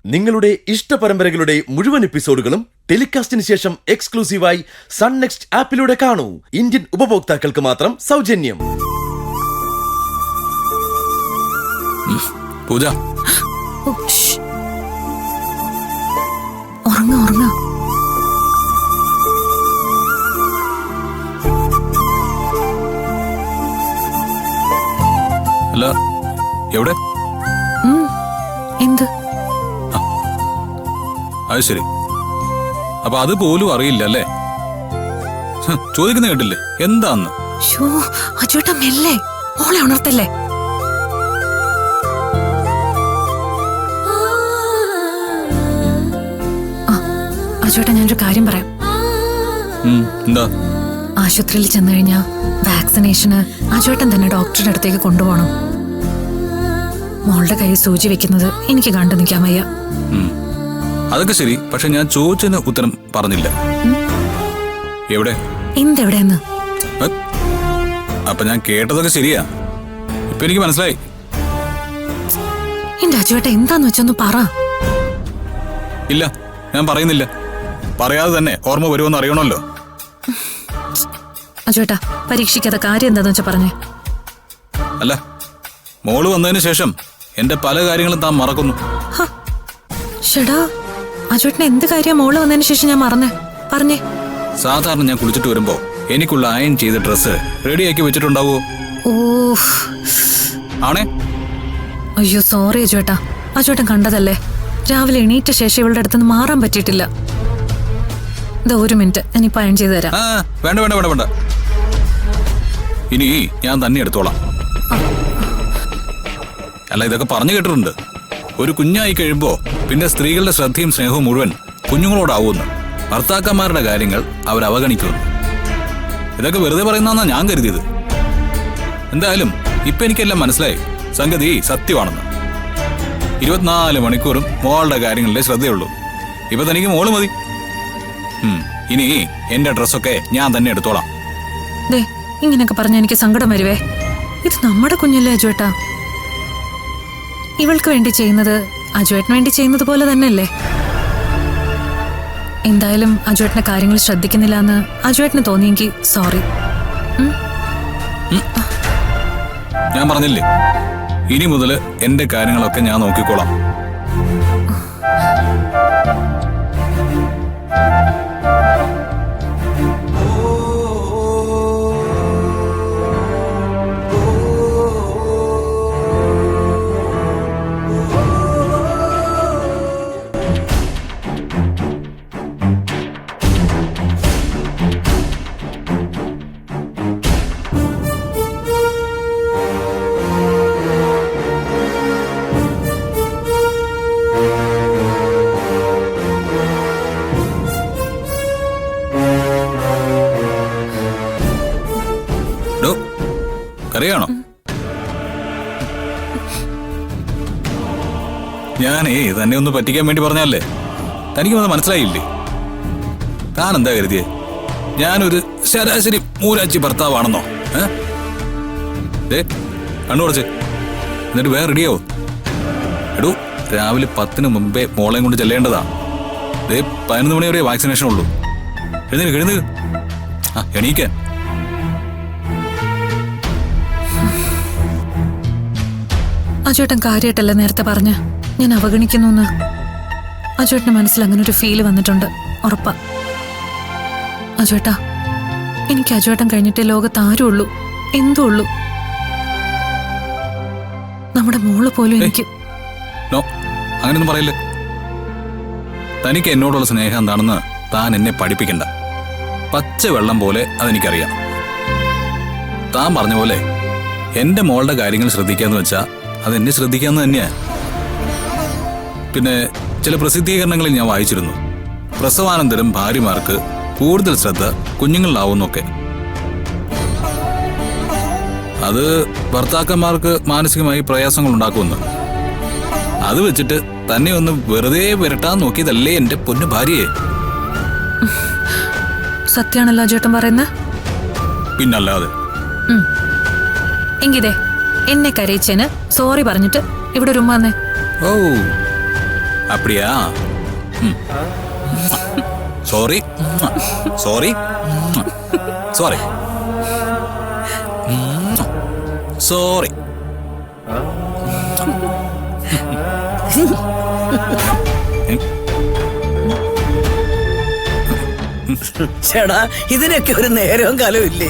നിങ്ങളുടെ ഇഷ്ട പരമ്പരകളുടെ മുഴുവൻ എപ്പിസോഡുകളും ടെലികാസ്റ്റിന് ശേഷം എക്സ്ക്ലൂസീവായി സൺ നെക്സ്റ്റ് ആപ്പിലൂടെ കാണൂ. ഇന്ത്യൻ ഉപഭോക്താക്കൾക്ക് മാത്രം സൗജന്യം. പൂജ ഉറങ്ങ അല്ല എവിടെ? എന്ത്? അത് ശരി. അപ്പൊ അത് പോലും അറിയില്ല അല്ലേ? ചോദിക്കുന്ന കേട്ടില്ലേ എന്താന്ന്? അജോട്ടാ മെല്ലെ, ഓളെ ഉണർത്തല്ലേ. അജോട്ടാ ഞാനൊരു കാര്യം പറയാം. എന്താ? ആശുപത്രിയിൽ ചെന്ന് കഴിഞ്ഞാ വാക്സിനേഷന് അജോട്ടൻ തന്നെ ഡോക്ടറുടെ അടുത്തേക്ക് കൊണ്ടുപോകണം. മോളുടെ കയ്യിൽ സൂചി വെക്കുന്നത് എനിക്ക് കണ്ടു നിൽക്കാൻ വയ്യ. അതൊക്കെ ശരി, പക്ഷെ ഞാൻ ചോദിച്ചതിന് ഉത്തരം പറഞ്ഞില്ല. എവിടെ? എന്തെവിടെയെന്ന്? അപ്പൊ ഞാൻ കേട്ടതൊക്കെ ശരിയാ. ഇപ്പൊ എനിക്ക് മനസ്സിലായി. എന്റെ അജുവേട്ട എന്താന്ന് വെച്ചൊന്ന് പറ. ഇല്ല, ഞാൻ പറയുന്നില്ല. പറയാതെ തന്നെ ഓർമ്മ വരുമെന്ന് അറിയണമല്ലോ. അജുവേട്ട പരീക്ഷിക്കാത്ത കാര്യം എന്താന്ന് വെച്ചാ പറഞ്ഞേ. അല്ല, മോള് വന്നതിന് ശേഷം എന്റെ പല കാര്യങ്ങളും താൻ മറക്കുന്നു. ഷടാ, അജുവേട്ടന് എന്ത് കാര്യം മോള് വന്നതിന് ശേഷം ഞാൻ പറഞ്ഞേ. സാധാരണ ഞാൻ കുളിച്ചിട്ട് വരുമ്പോ എനിക്കുള്ള അയൺ ചെയ്ത ഡ്രസ്സ് റെഡിയാക്കി വെച്ചിട്ടുണ്ടാവോ? ആണേ? അയ്യോ സോറി അജുവേട്ടാ, അജുവേട്ടൻ കണ്ടതല്ലേ. രാവിലെ എണീറ്റ ശേഷം ഇവളുടെ അടുത്തുനിന്ന് മാറാൻ പറ്റിയിട്ടില്ല. ഇതാ ഒരു മിനിറ്റ്, ഞാനിപ്പോ അയൺ ചെയ്ത് തരാം. വേണ്ട വേണ്ട വേണ്ട വേണ്ട, ഇനി ഞാൻ തന്നെ എടുത്തോളാം. അല്ല, ഇതൊക്കെ പറഞ്ഞു കേട്ടിട്ടുണ്ട്. ഒരു കുഞ്ഞായി കഴിയുമ്പോ പിന്നെ സ്ത്രീകളുടെ ശ്രദ്ധയും സ്നേഹവും മുഴുവൻ കുഞ്ഞുങ്ങളോടാവുമെന്ന്. ഭർത്താക്കന്മാരുടെ കാര്യങ്ങൾ അവർ അവഗണിക്കുന്നു. ഇതൊക്കെ വെറുതെ പറയുന്നതാ ഞാൻ കരുതിയത്. എന്തായാലും ഇപ്പൊ എനിക്കെല്ലാം മനസ്സിലായി. സംഗതി സത്യമാണെന്ന്. 24 മണിക്കൂറും മോളുടെ കാര്യങ്ങളിലെ ശ്രദ്ധയുള്ളൂ. ഇപ്പൊ തനിക്ക് മോള് മതി. ഇനി എന്റെ ഡ്രസ്സൊക്കെ ഞാൻ തന്നെ എടുത്തോളാം. ഇങ്ങനെയൊക്കെ പറഞ്ഞ എനിക്ക് സങ്കടം വരുവേ. ഇത് നമ്മുടെ കുഞ്ഞല്ലേ അജുവേട്ടാ. ഇവൾക്ക് വേണ്ടി ചെയ്യുന്നത് അജുവേട്ടന് വേണ്ടി ചെയ്യുന്നത് പോലെ തന്നെയല്ലേ. എന്തായാലും അജുവേട്ടന്റെ കാര്യങ്ങൾ ശ്രദ്ധിക്കുന്നില്ല എന്ന് അജുവേട്ടന് തോന്നിയെങ്കിൽ സോറി. ഞാൻ പറഞ്ഞില്ലേ, ഇനി മുതൽ എന്റെ കാര്യങ്ങളൊക്കെ ഞാൻ നോക്കിക്കോളാം. അറിയാണോ, ഞാനേ തന്നെ ഒന്ന് പറ്റിക്കാൻ വേണ്ടി പറഞ്ഞല്ലേ. തനിക്ക് മനസ്സിലായില്ലേ? താൻ എന്താ കരുതിയേ ഞാനൊരു ശരാശരി മൂരാച്ചി ഭർത്താവാണെന്നോ? കണ്ണുറച്ച് എന്നിട്ട് വേറെ റെഡിയാവോ? എടൂ, രാവിലെ 10 മുമ്പേ മോളെയും കൊണ്ട് ചെല്ലേണ്ടതാ. 11 മണി വരെ വാക്സിനേഷൻ ഉള്ളൂ. എഴുന്നേക്ക്. എണീക്കാൻ. അജുവേട്ടൻ കാര്യമായിട്ടല്ല നേരത്തെ പറഞ്ഞ ഞാൻ അവഗണിക്കുന്നു. അജുവേട്ടന്റെ മനസ്സിൽ അങ്ങനെ ഒരു ഫീല് വന്നിട്ടുണ്ട്, ഉറപ്പാ. അജുവേട്ടാ, എനിക്ക് അജുവേട്ടൻ കഴിഞ്ഞിട്ടേ ലോകത്ത് ആരും ഉള്ളൂ, എന്തോ ഉള്ളൂ. നമ്മുടെ മോള് പോലും എനിക്ക്. അങ്ങനെയൊന്നും പറയില്ലേ. തനിക്ക് എന്നോടുള്ള സ്നേഹം എന്താണെന്ന് താൻ എന്നെ പഠിപ്പിക്കണ്ട. പച്ച വെള്ളം പോലെ അതെനിക്കറിയാം. താൻ പറഞ്ഞ പോലെ എന്റെ മോളുടെ കാര്യങ്ങൾ ശ്രദ്ധിക്കാന്ന് വെച്ചാ അതെന്നെ ശ്രദ്ധിക്കാന്ന് തന്നെയാ. പിന്നെ ചില പ്രസിദ്ധീകരണങ്ങളിൽ ഞാൻ വായിച്ചിരുന്നു, പ്രസവാനന്തരം ഭാര്യമാർക്ക് കൂടുതൽ ശ്രദ്ധ കുഞ്ഞുങ്ങളിലാവുന്നൊക്കെ. അത് ഭർത്താക്കന്മാർക്ക് മാനസികമായി പ്രയാസങ്ങൾ ഉണ്ടാക്കുമെന്ന്. അത് വെച്ചിട്ട് തന്നെ ഒന്ന് വെറുതെ വിരട്ടാൻ നോക്കിയതല്ലേ എന്റെ പൊന്നു ഭാര്യയെ. സത്യാണല്ലോ ചേട്ടൻ പറയുന്നത്. പിന്നല്ലാതെ. എങ്കിതേ എന്നെ കരയിച്ചേന് സോറി പറഞ്ഞിട്ട് ഇവിടെ ഒരു ഉമ്മ വന്നേ. ഓ, அப்படியா? Sorry sorry sorry sorry. ചേടാ, ഇതിനൊക്കെ ഒരു നേരവും കാലവും ഇല്ലേ?